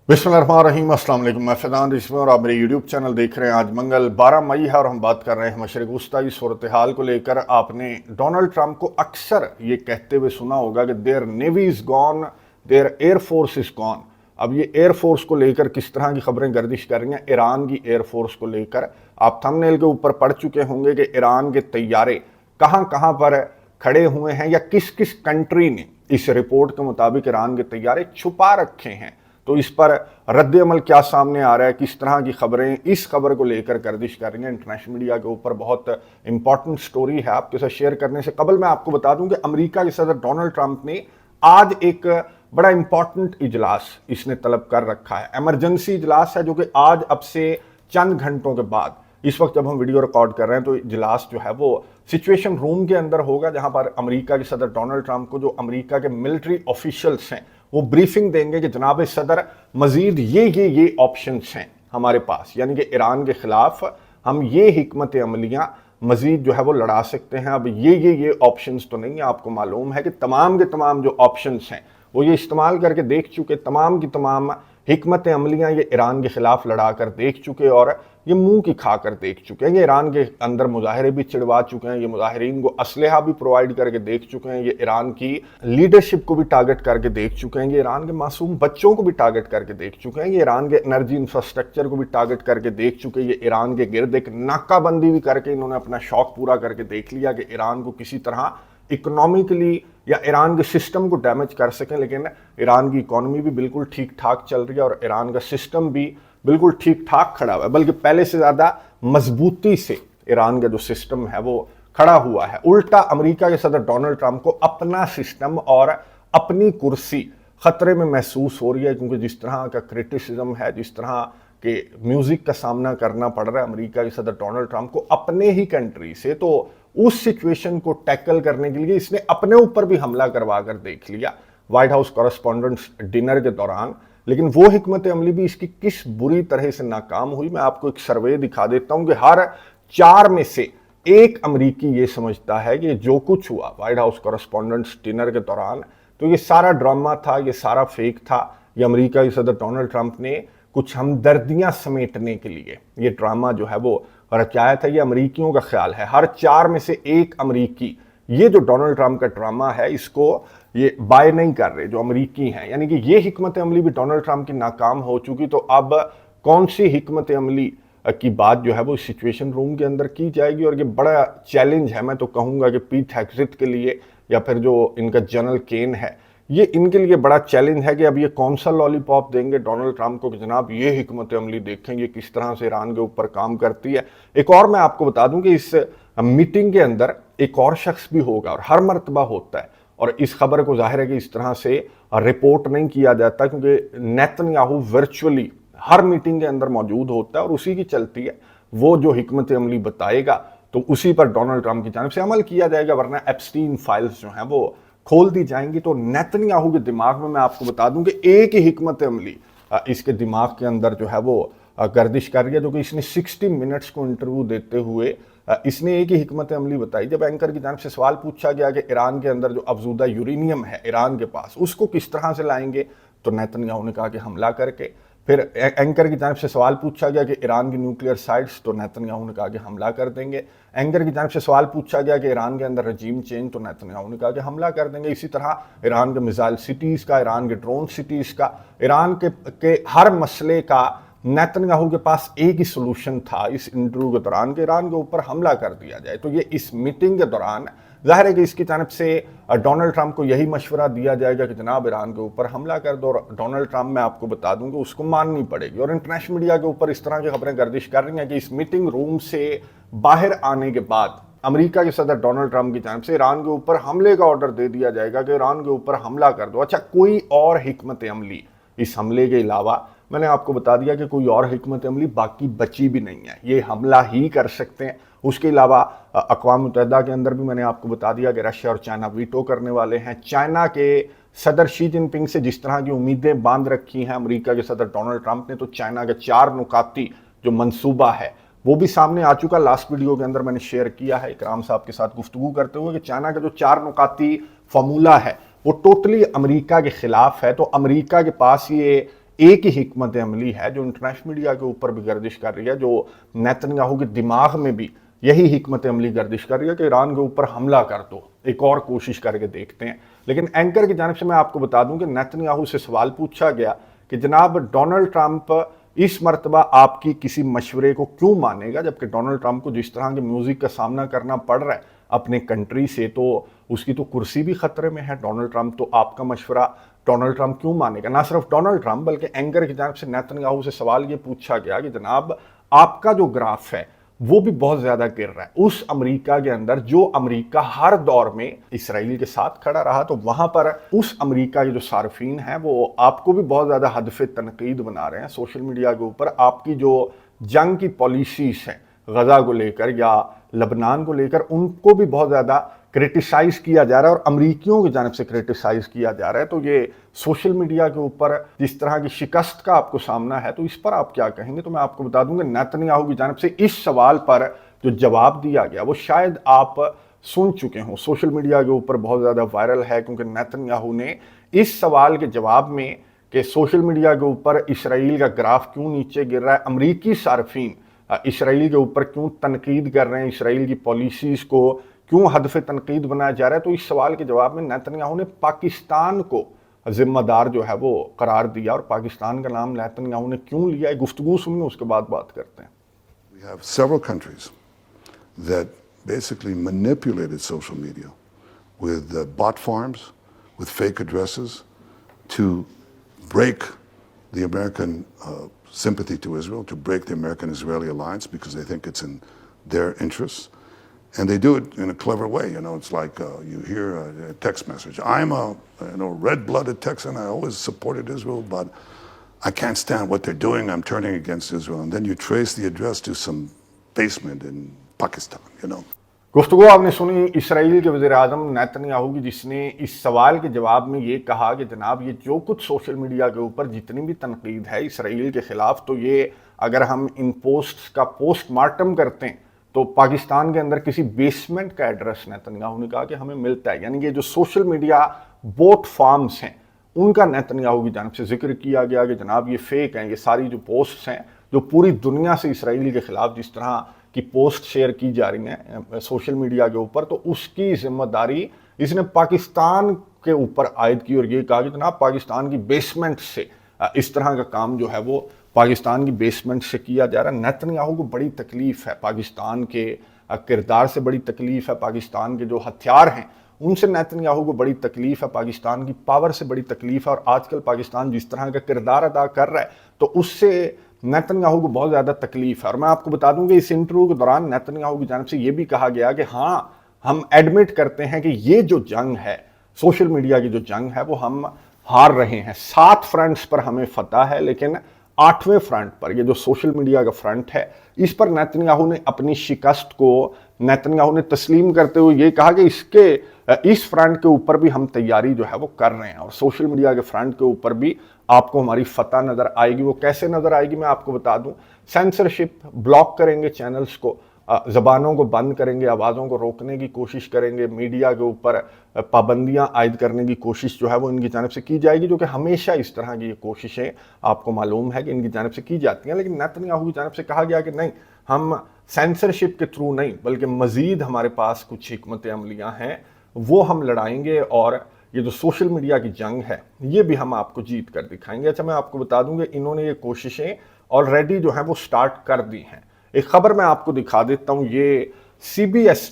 बिस्मिल्लाहिर्रहमानिर्रहीम। अस्सलाम वालेकुम। मैं फैज़ान रिजवी और आप मेरे यूट्यूब चैनल देख रहे हैं। आज मंगल 12 मई है और हम बात कर रहे हैं मशरिक़ वस्ता की सूरत हाल को लेकर। आपने डोनाल्ड ट्रंप को अक्सर ये कहते हुए सुना होगा कि their navy is gone, their air force is gone. अब ये एयरफोर्स को लेकर किस तरह की खबरें गर्दिश कर रही हैं, ईरान की एयरफोर्स को लेकर आप थंबनेल के ऊपर पढ़ चुके होंगे कि ईरान के तैयारे कहाँ कहाँ पर खड़े हुए हैं या किस किस कंट्री ने इस रिपोर्ट के मुताबिक ईरान के तैयारे छुपा रखे हैं। तो इस पर रद्द अमल क्या सामने आ रहा है, किस तरह की खबरें इस खबर को लेकर गर्दिश कर रही हैं इंटरनेशनल मीडिया के ऊपर। बहुत इंपॉर्टेंट स्टोरी है। आपके साथ शेयर करने से कबल मैं आपको बता दूं कि अमेरिका के सदर डोनाल्ड ट्रंप ने आज एक बड़ा इंपॉर्टेंट इजलास इसने तलब कर रखा है। इमरजेंसी इजलास है जो कि आज अब से चंद घंटों के बाद, इस वक्त जब हम वीडियो रिकॉर्ड कर रहे हैं, तो इजलास जो है वो सिचुएशन रूम के अंदर होगा, जहां पर अमेरिका के सदर डोनाल्ड ट्रंप को जो अमेरिका के मिलिट्री ऑफिशियल्स हैं वो ब्रीफिंग देंगे कि जनाब सदर मजीद ये ऑप्शंस हैं हमारे पास, यानी कि ईरान के खिलाफ हम ये हिकमत अमलियां मजीद जो है वो लड़ा सकते हैं। अब ये ऑप्शंस तो नहीं है। आपको मालूम है कि तमाम के तमाम जो ऑप्शंस हैं वो ये इस्तेमाल करके देख चुके, तमाम की तमाम हिकमत अमलियां ये ईरान के खिलाफ लड़ा कर देख चुके और ये मुंह की खा कर देख चुके हैं। ये ईरान के अंदर मुजाहरे भी चिड़वा चुके हैं, ये मुजाहरीन को असलहा भी प्रोवाइड करके देख चुके हैं, ये ईरान की लीडरशिप को भी टारगेट करके देख चुके हैं, ये ईरान के मासूम बच्चों को भी टारगेट करके देख चुके हैं, ये ईरान के एनर्जी इंफ्रास्ट्रक्चर को भी टारगेट करके देख चुके हैं, ये ईरान के गिर्द एक नाकाबंदी भी करके इन्होंने अपना शौक पूरा करके देख लिया कि ईरान को किसी तरह इकोनॉमिकली या ईरान के सिस्टम को डैमेज कर सकें। लेकिन ईरान की इकोनॉमी भी बिल्कुल ठीक ठाक चल रही है और ईरान का सिस्टम भी बिल्कुल ठीक ठाक खड़ा हुआ है, बल्कि पहले से ज़्यादा मजबूती से ईरान का जो सिस्टम है वो खड़ा हुआ है। उल्टा अमेरिका के सदर डोनाल्ड ट्रंप को अपना सिस्टम और अपनी कुर्सी खतरे में महसूस हो रही है, क्योंकि जिस तरह का क्रिटिसिज्म है, जिस तरह के म्यूजिक का सामना करना पड़ रहा है अमेरिका के सदर डोनाल्ड ट्रंप को अपने ही कंट्री से, तो उस सिचुएशन को टैकल करने के लिए इसने अपने ऊपर भी हमला करवा कर देख लिया व्हाइट हाउस कॉरेस्पॉन्डेंट्स डिनर के दौरान। लेकिन वो हिकमत अमली भी इसकी किस बुरी तरह से नाकाम हुई, मैं आपको एक सर्वे दिखा देता हूं कि हर 4 में से 1 अमरीकी ये समझता है कि जो कुछ हुआ व्हाइट हाउस कॉरेस्पॉन्डेंट्स डिनर के दौरान, तो ये सारा ड्रामा था, ये सारा फेक था। ये अमेरिका के सदर डोनाल्ड ट्रंप ने कुछ हमदर्दियां समेटने के लिए ये ड्रामा जो है वो रचाया था। ये अमरीकियों का ख्याल है, हर 4 में से 1 अमरीकी ये जो डोनाल्ड ट्रंप का ड्रामा है इसको ये बाय नहीं कर रहे, जो अमरीकी हैं। यानी कि ये हिकमत अमली भी डोनाल्ड ट्रंप की नाकाम हो चुकी, तो अब कौन सी हिकमत अमली की बात जो है वो सिचुएशन रूम के अंदर की जाएगी। और ये बड़ा चैलेंज है, मैं तो कहूँगा कि पीट हेग्सेथ के लिए या फिर जो इनका जनरल केन है, ये इनके लिए बड़ा चैलेंज है कि अब ये कौन सा लॉलीपॉप देंगे डोनाल्ड ट्रंप को कि जनाब ये हिकमत अमली देखेंगे किस तरह से ईरान के ऊपर काम करती है। एक और मैं आपको बता दूं कि इस मीटिंग के अंदर एक और शख्स भी होगा और हर मर्तबा होता है, और इस खबर को जाहिर है कि इस तरह से रिपोर्ट नहीं किया जाता, क्योंकि नेतन्याहू वर्चुअली हर मीटिंग के अंदर मौजूद होता है और उसी की चलती है। वो जो हिकमत अमली बताएगा तो उसी पर डोनाल्ड ट्रंप की जानिब से अमल किया जाएगा, वरना एप्स्टीन फाइल्स जो हैं वो खोल दी जाएंगी। तो नेतन्याहू के दिमाग में मैं आपको बता दूं कि एक ही हिकमत अमली इसके दिमाग के अंदर जो है वो गर्दिश कर रही है, जो कि इसने 60 मिनट्स को इंटरव्यू देते हुए इसने एक ही हिकमत अमली बताई। जब एंकर की जानिब से सवाल पूछा गया कि ईरान के अंदर जो अफजूदा यूरेनियम है ईरान के पास, उसको किस तरह से लाएंगे, तो नेतन्याहू ने कहा कि हमला करके। फिर एंकर की जानिब से सवाल पूछा गया कि ईरान की न्यूक्लियर साइट्स, तो नेतन्याहू ने कहा कि हमला कर देंगे। एंकर की जानिब से सवाल पूछा गया कि ईरान के अंदर रजीम चेंज, तो नेतन्याहू ने कहा कि हमला कर देंगे। इसी तरह ईरान के मिसाइल सिटीज़ का, ईरान के ड्रोन सिटीज़ का, ईरान के हर मसले का नेतन्याहू के पास एक ही सोल्यूशन था इस इंटरव्यू के दौरान कि ईरान के ऊपर हमला कर दिया जाए। तो ये इस मीटिंग के दौरान जाहिर है कि इसकी जानिब से डोनाल्ड ट्रंप को यही मशवरा दिया जाएगा कि जनाब ईरान के ऊपर हमला कर दो। और डोनाल्ड ट्रंप, मैं आपको बता दूं कि उसको माननी पड़ेगी। और इंटरनेशनल मीडिया के ऊपर इस तरह की खबरें गर्दिश कर रही हैं कि इस मीटिंग रूम से बाहर आने के बाद अमेरिका के सदर डोनाल्ड ट्रंप की जानिब से ईरान के ऊपर हमले का ऑर्डर दे दिया जाएगा कि ईरान के ऊपर हमला कर दो। अच्छा, कोई और हिकमत अमली इस हमले के अलावा मैंने आपको बता दिया कि कोई और हिकमत अमली बाकी बची भी नहीं है, ये हमला ही कर सकते हैं। उसके अलावा अक़वाम मुत्तहिदा के अंदर भी मैंने आपको बता दिया कि रशिया और चाइना वीटो करने वाले हैं। चाइना के सदर शी जिनपिंग से जिस तरह की उम्मीदें बांध रखी हैं अमेरिका के सदर डोनाल्ड ट्रंप ने, तो चाइना के 4 नुकाती जो मंसूबा है वो भी सामने आ चुका। लास्ट वीडियो के अंदर मैंने शेयर किया है इकराम साहब के साथ गुफ्तगू करते हुए कि चाइना का जो 4 नुकाती फार्मूला है वो टोटली अमेरिका के खिलाफ है। तो अमेरिका के पास ये एक ही हिकमत अमली है जो इंटरनेशनल मीडिया के ऊपर भी गर्दिश कर रही है, जो नेतन्याहू के दिमाग में भी यही हिकमत अमली गर्दिश कर रही है कि ईरान के ऊपर हमला कर दो, एक और कोशिश करके देखते हैं। लेकिन एंकर की जानिब से मैं आपको बता दूं कि नेतन्याहू से सवाल पूछा गया कि जनाब डोनाल्ड ट्रंप इस मर्तबा आपकी किसी मशवरे को क्यों मानेगा, जबकि डोनाल्ड ट्रंप को जिस तरह के म्यूजिक का सामना करना पड़ रहा है अपने कंट्री से, तो उसकी तो कुर्सी भी खतरे में है डोनाल्ड ट्रंप, तो आपका मशवरा डोनाल्ड ट्रंप क्यों मानेगा। ना सिर्फ डोनाल्ड ट्रंप बल्कि एंकर की जानिब से नेतन्याहू से सवाल ये पूछा गया कि जनाब आपका जो ग्राफ है वो भी बहुत ज्यादा गिर रहा है उस अमेरिका के अंदर जो अमेरिका हर दौर में इसराइल के साथ खड़ा रहा, तो वहां पर उस अमेरिका के जो सार्फिन हैं वो आपको भी बहुत ज्यादा हदफ तनकीद बना रहे हैं सोशल मीडिया के ऊपर। आपकी जो जंग की पॉलिसीज हैं गजा को लेकर या लबनान को लेकर, उनको भी बहुत ज्यादा क्रिटिसाइज किया जा रहा है और अमरीकियों की जानिब से क्रिटिसाइज किया जा रहा है। तो ये सोशल मीडिया के ऊपर जिस तरह की शिकस्त का आपको सामना है, तो इस पर आप क्या कहेंगे। तो मैं आपको बता दूंगा नेतन्याहू की जानिब से इस सवाल पर जो जवाब दिया गया वो शायद आप सुन चुके हों, सोशल मीडिया के ऊपर बहुत ज्यादा वायरल है, क्योंकि नेतन्याहू ने इस सवाल के जवाब में कि सोशल मीडिया के ऊपर इसराइल का ग्राफ क्यों नीचे गिर रहा है, अमरीकी सार्फिन इसराइल के ऊपर क्यों तनकीद कर रहे हैं, इसराइल की पॉलिसीज को क्यों हदफ तनकीद बनाया जा रहा है, तो इस सवाल के जवाब में नेतन्याहू ने पाकिस्तान को जिम्मेदार जो है वो करार दिया। और पाकिस्तान का नाम नेतन्याहू ने क्यों लिया है, गुफ्तगू सुनिए, उसके बाद बात करते हैं। We have several countries that basically manipulated social media with bot farms, with fake addresses to break the American sympathy to Israel, to break the American-Israeli alliance because they think it's in their interests. And they do it in a clever way. You know, it's like you hear a text message. I'm a red-blooded Texan. I always supported Israel, but I can't stand what they're doing. I'm turning against Israel. And then you trace the address to some basement in Pakistan, you know. गुफ्तगू आपने सुनी Israel के वज़ीर आज़म Netanyahu की, जिसने इस सवाल के जवाब में ये कहा कि जनाब ये जो कुछ सोशल मीडिया के ऊपर जितनी भी तनकीद है इसराइल के ख़िलाफ़, तो ये अगर हम इन पोस्ट्स का पोस्टमार्टम करते हैं तो पाकिस्तान के अंदर किसी बेसमेंट का एड्रेस नेतन्याहू ने कहा कि हमें मिलता है। यानी कि जो सोशल मीडिया बोट फार्म्स हैं उनका नेतन्याहू की जानिब से जिक्र किया गया कि जनाब ये फेक हैं, ये सारी जो पोस्ट्स हैं जो पूरी दुनिया से इसराइल के ख़िलाफ़ जिस तरह की पोस्ट शेयर की जा रही हैं सोशल मीडिया के ऊपर, तो उसकी जिम्मेदारी इसने पाकिस्तान के ऊपर आयद की और ये कहा कि जनाब पाकिस्तान की बेसमेंट से इस तरह का काम जो है वो पाकिस्तान की बेसमेंट से किया जा रहा है। नेतन्याहू को बड़ी तकलीफ है, पाकिस्तान के किरदार से बड़ी तकलीफ है, पाकिस्तान के जो हथियार हैं उनसे नेतन्याहू को बड़ी तकलीफ है, पाकिस्तान की पावर से बड़ी तकलीफ है, और आजकल पाकिस्तान जिस तरह का किरदार अदा कर रहा है तो उससे नेतन्याहू को बहुत ज़्यादा तकलीफ है। और मैं आपको बता दूं कि इस इंटरव्यू के दौरान नेतन्याहू की जानिब से ये भी कहा गया कि हाँ, हम एडमिट करते हैं कि ये जो जंग है, सोशल मीडिया की जो जंग है, वो हम हार रहे हैं। 7 फ्रंट्स पर हमें फतह है, लेकिन 8वें फ्रंट पर, ये जो सोशल मीडिया का फ्रंट है, इस पर नेतन्याहू ने अपनी शिकस्त को नेतन्याहू ने तस्लीम करते हुए ये कहा कि इस फ्रंट के ऊपर भी हम तैयारी जो है वो कर रहे हैं और सोशल मीडिया के फ्रंट के ऊपर भी आपको हमारी फतह नजर आएगी। वो कैसे नजर आएगी मैं आपको बता दूं, सेंसरशिप, ब्लॉक करेंगे चैनल्स को, ज़बानों को बंद करेंगे, आवाज़ों को रोकने की कोशिश करेंगे, मीडिया के ऊपर पाबंदियां आयद करने की कोशिश जो है वो इनकी जानिब से की जाएगी, जो कि हमेशा इस तरह की ये कोशिशें आपको मालूम है कि इनकी जानिब से की जाती हैं। लेकिन नेतन्याहू की जानिब से कहा गया कि नहीं, हम सेंसरशिप के थ्रू नहीं बल्कि मज़ीद हमारे पास कुछ हिकमत अमलियाँ हैं, वो हम लड़ाएंगे और ये जो सोशल मीडिया की जंग है ये भी हम आपको जीत कर दिखाएंगे। अच्छा, मैं आपको बता दूं कि इन्होंने ये कोशिशें ऑलरेडी जो है वो स्टार्ट कर दी हैं। एक खबर मैं आपको दिखा देता हूं, ये CBS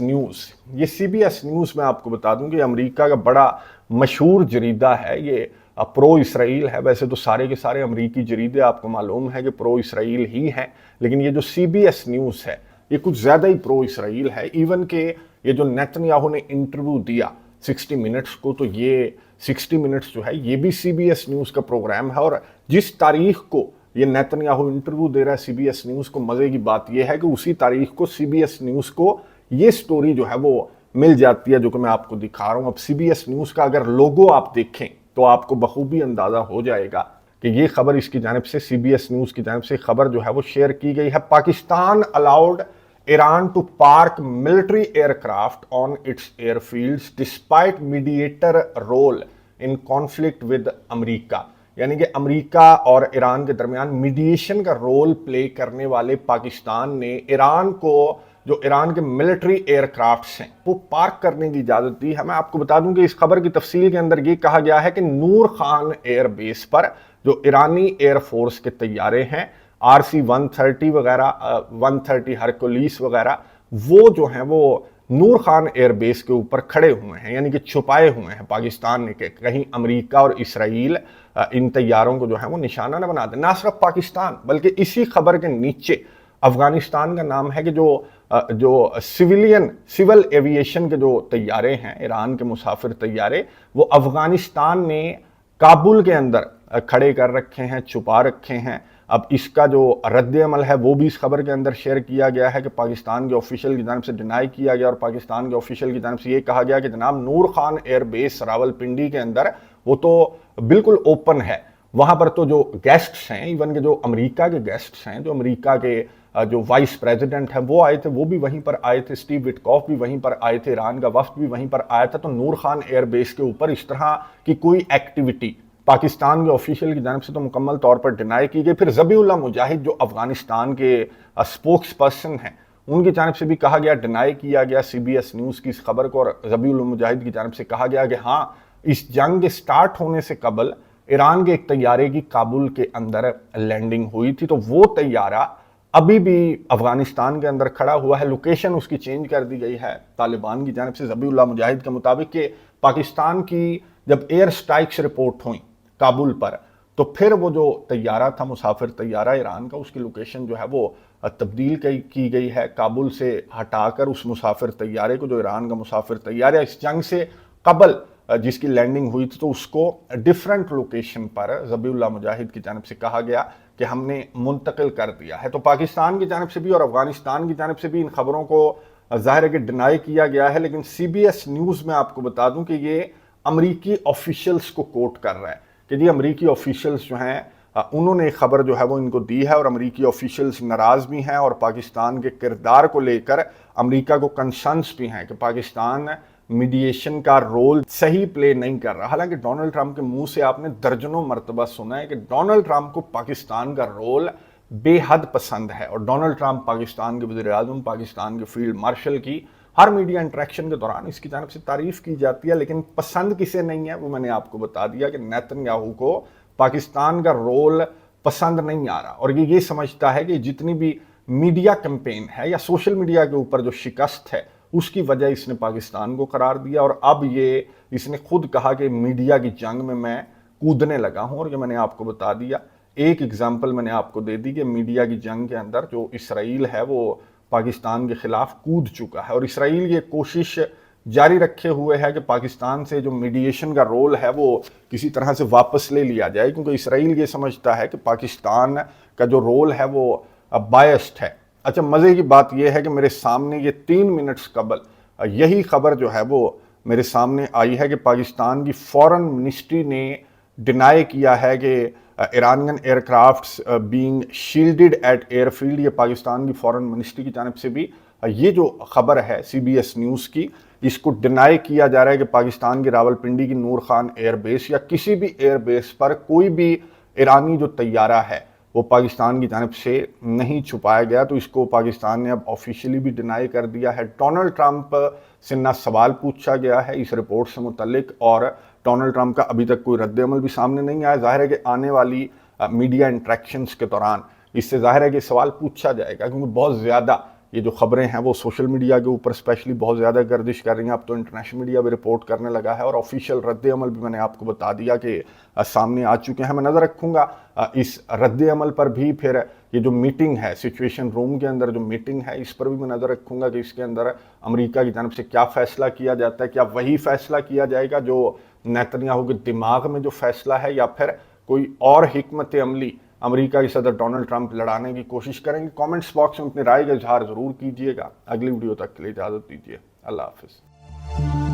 न्यूज़ में आपको बता दूं कि अमेरिका का बड़ा मशहूर जरीदा है, ये प्रो इसराइल है। वैसे तो सारे के सारे अमेरिकी जरीदे आपको मालूम है कि प्रो इसराइल ही हैं, लेकिन ये जो CBS न्यूज़ है ये कुछ ज़्यादा ही प्रो इसराइल है। इवन के ये जो नेतन्याहू ने इंटरव्यू दिया 60 मिनट्स को, तो ये 60 मिनट्स जो है ये भी CBS न्यूज़ का प्रोग्राम है, और जिस तारीख को ये नेतन्याहू इंटरव्यू दे रहा है CBS न्यूज़ को, मज़े की बात ये है कि उसी तारीख को CBS न्यूज़ को ये स्टोरी जो है वो मिल जाती है जो कि मैं आपको दिखा रहा हूँ। अब CBS न्यूज़ का अगर लोगो आप देखें तो आपको बखूबी अंदाज़ा हो जाएगा कि ये खबर इसकी जानिब से, CBS न्यूज़ की जानिब से खबर जो है वो शेयर की गई है। Pakistan allowed Iran to park military aircraft on its airfields despite mediator role in conflict with America। यानी कि अमेरिका और ईरान के दरमियान मीडिएशन का रोल प्ले करने वाले पाकिस्तान ने ईरान को जो ईरान के मिलिट्री एयरक्राफ्ट्स हैं वो पार्क करने की इजाज़त दी है। मैं आपको बता दूं कि इस खबर की तफसील के अंदर ये कहा गया है कि नूर खान एयर बेस पर जो ईरानी एयरफोर्स के तैयारे हैं RC-130 वगैरह 130 हरकुलिस वगैरह, वो जो हैं वो नूर खान एयर बेस के ऊपर खड़े हुए हैं, यानी कि छुपाए हुए हैं पाकिस्तान ने कि कहीं अमेरिका और इसराइल इन तैयारों को जो है वो निशाना न बना दे। ना सिर्फ पाकिस्तान बल्कि इसी खबर के नीचे अफगानिस्तान का नाम है कि जो सिविल एविएशन के जो तैयारे हैं ईरान के मुसाफिर तैयारे, वो अफगानिस्तान ने काबुल के अंदर खड़े कर रखे हैं, छुपा रखे हैं। अब इसका जो रद्द अमल है वो भी इस खबर के अंदर शेयर किया गया है कि पाकिस्तान के ऑफिशियल की जानिब से डिनाई किया गया और पाकिस्तान के ऑफिशियल की जानिब से ये कहा गया कि जनाब नूर खान एयर बेस रावलपिंडी के अंदर वो तो बिल्कुल ओपन है, वहां पर तो जो गेस्ट्स हैं, इवन के जो अमेरिका के गेस्ट्स हैं, जो अमेरिका के जो वाइस प्रेसिडेंट हैं वो आए थे, वो भी वहीं पर आए थे, स्टीव विटकॉफ भी वहीं पर आए थे, ईरान का वफ्द भी वहीं पर आया था। तो नूर खान एयर बेस के ऊपर इस तरह की कोई एक्टिविटी पाकिस्तान के ऑफिशियल की जानिब से तो मुकम्मल तौर पर डिनाई की गई। फिर ज़बीउल्लाह मुजाहिद जो अफगानिस्तान के स्पोक्स पर्सन हैं, उनकी जानिब से भी कहा गया, डिनाई किया गया CBS न्यूज़ की इस खबर को, और ज़बीउल्लाह मुजाहिद की जानिब से कहा गया कि हाँ, इस जंग के स्टार्ट होने से कबल ईरान के एक तैयारे की काबुल के अंदर लैंडिंग हुई थी, तो वो तैयारा अभी भी अफगानिस्तान के अंदर खड़ा हुआ है। लोकेशन उसकी चेंज कर दी गई है तालिबान की जानिब से। ज़बीउल्लाह मुजाहिद के मुताबिक कि पाकिस्तान की जब एयर स्ट्राइक्स रिपोर्ट हुई काबुल पर, तो फिर वो जो तैयारा था, मुसाफिर तैयारा ईरान का, उसकी लोकेशन जो है वो तब्दील की गई है, काबुल से हटाकर उस मुसाफिर तैयारे को, जो ईरान का मुसाफिर तैयारा इस जंग से कबल जिसकी लैंडिंग हुई थी, तो उसको डिफरेंट लोकेशन पर ज़बीउल्लाह मुजाहिद की जानिब से कहा गया कि हमने मुंतकिल कर दिया है। तो पाकिस्तान की जानिब से भी और अफगानिस्तान की जानिब से भी इन खबरों को ज़ाहिर है कि डिनाई किया गया है, लेकिन CBS न्यूज़ में आपको बता दूं कि ये अमरीकी ऑफिशियल्स को कोट कर रहा है कि जी अमरीकी ऑफिशियल्स जो हैं उन्होंने खबर जो है वो इनको दी है, और अमरीकी ऑफिशियल्स नाराज़ भी हैं और पाकिस्तान के किरदार को लेकर अमरीका को कंसर्न्स भी हैं कि पाकिस्तान मीडिएशन का रोल सही प्ले नहीं कर रहा। हालांकि डोनाल्ड ट्रंप के मुंह से आपने दर्जनों मरतबा सुना है कि डोनाल्ड ट्रंप को पाकिस्तान का रोल बेहद पसंद है, और डोनाल्ड ट्रंप पाकिस्तान के वज़ीर-ए-आज़म, पाकिस्तान के फील्ड मार्शल की हर मीडिया इंटरेक्शन के दौरान इसकी जानिब से तारीफ की जाती है। लेकिन पसंद किसे नहीं है वो मैंने आपको बता दिया कि नेतन्याहू को पाकिस्तान का रोल पसंद नहीं आ रहा, और ये समझता है कि जितनी भी मीडिया कैंपेन है या सोशल मीडिया के ऊपर जो शिकस्त है उसकी वजह इसने पाकिस्तान को करार दिया, और अब ये इसने खुद कहा कि मीडिया की जंग में मैं कूदने लगा हूं। और ये मैंने आपको बता दिया, एक एग्जाम्पल मैंने आपको दे दी कि मीडिया की जंग के अंदर जो इसराइल है वो पाकिस्तान के खिलाफ कूद चुका है, और इसराइल ये कोशिश जारी रखे हुए है कि पाकिस्तान से जो मीडिएशन का रोल है वो किसी तरह से वापस ले लिया जाए, क्योंकि इसराइल ये समझता है कि पाकिस्तान का जो रोल है वो बायस्ड है। अच्छा, मज़े की बात यह है कि मेरे सामने ये 3 मिनट्स कबल यही खबर जो है वो मेरे सामने आई है कि पाकिस्तान की फॉरेन मिनिस्ट्री ने डिनाई किया है कि Iranian aircrafts being shielded at airfield. ये पाकिस्तान की फॉरेन मिनिस्ट्री की जानिब से भी ये जो खबर है CBS न्यूज़ की, इसको डिनाई किया जा रहा है कि पाकिस्तान की रावलपिंडी की नूर खान एयरबेस या किसी भी एयरबेस पर कोई भी ईरानी जो तैयारा है वो पाकिस्तान की जानिब से नहीं छुपाया गया। तो इसको पाकिस्तान ने अब ऑफिशियली भी डिनाई कर दिया है। डोनाल्ड ट्रंप से ना सवाल पूछा गया है इस रिपोर्ट से मुतल्लिक, और डोनाल्ड ट्रंप का अभी तक कोई रद्द अमल भी सामने नहीं आया। जाहिर है कि आने वाली मीडिया इंट्रैक्शंस के दौरान इससे जाहिर है कि सवाल पूछा जाएगा, क्योंकि बहुत ज़्यादा ये जो खबरें हैं वो सोशल मीडिया के ऊपर स्पेशली बहुत ज़्यादा गर्दिश कर रही हैं। अब तो इंटरनेशनल मीडिया भी रिपोर्ट करने लगा है, और ऑफिशियल रद्द अमल भी मैंने आपको बता दिया कि सामने आ चुके हैं। मैं नज़र रखूँगा इस रद्द अमल पर भी। फिर ये जो मीटिंग है, सिचुएशन रूम के अंदर जो मीटिंग है, इस पर भी मैं नज़र रखूँगा कि इसके अंदर अमेरिका की जानब से क्या फ़ैसला किया जाता है। क्या वही फ़ैसला किया जाएगा जो नेतन्याहू के दिमाग में जो फ़ैसला है, या फिर कोई और हिकमत अमली अमेरिका के सदर डोनाल्ड ट्रंप लड़ाने की कोशिश करेंगे। कमेंट्स बॉक्स में अपनी राय का इजहार ज़रूर कीजिएगा। अगली वीडियो तक के लिए इजाज़त दीजिए। अल्लाह हाफिज़।